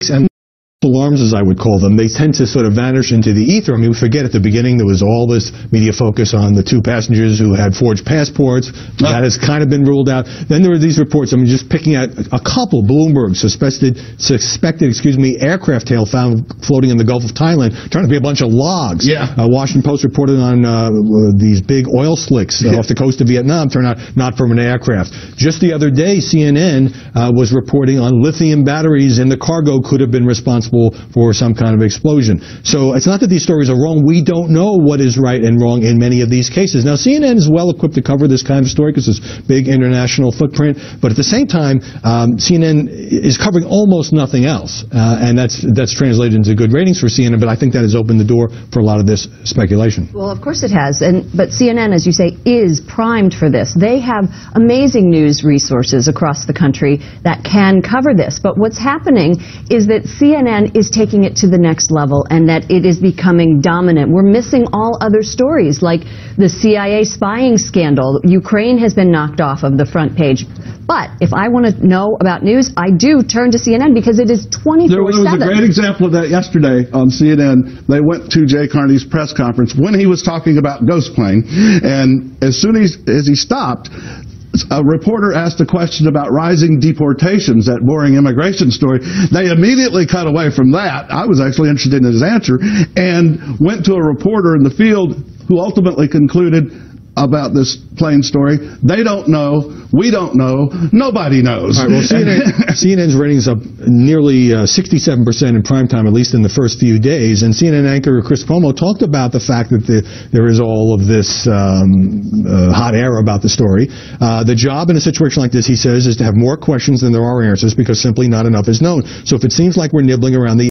and alarms, as I would call them, they tend to sort of vanish into the ether. I mean, we forget at the beginning there was all this media focus on the 2 passengers who had forged passports. That has kind of been ruled out. Then there were these reports, I mean, just picking out a couple, Bloomberg, suspected, aircraft tail found floating in the Gulf of Thailand, turned to be a bunch of logs. Yeah. Washington Post reported on these big oil slicks off the coast of Vietnam, turned out not from an aircraft. Just the other day, CNN was reporting on lithium batteries in the cargo could have been responsible for some kind of explosion. So it's not that these stories are wrong. We don't know what is right and wrong in many of these cases. Now, CNN is well equipped to cover this kind of story because it's big international footprint. But at the same time, CNN is covering almost nothing else. And that's translated into good ratings for CNN. But I think that has opened the door for a lot of this speculation. Well, of course it has. But CNN, as you say, is primed for this. They have amazing news resources across the country that can cover this. But what's happening is that CNN is taking it to the next level and that it is becoming dominant. We're missing all other stories like the CIA spying scandal. Ukraine has been knocked off of the front page. But if I want to know about news, I do turn to CNN because it is 24/7. There was a great example of that yesterday on CNN. They went to Jay Carney's press conference when he was talking about Ghost Plane, and as soon as he stopped, a reporter asked a question about rising deportations, that boring immigration story. They immediately cut away from that. I was actually interested in his answer and went to a reporter in the field who ultimately concluded about this plane story. They don't know. We don't know. Nobody knows. All right, well, CNN's ratings up nearly 67% in primetime, at least in the first few days. And CNN anchor Chris Cuomo talked about the fact that there is all of this hot air about the story. The job in a situation like this, he says, is to have more questions than there are answers because simply not enough is known. So if it seems like we're nibbling around the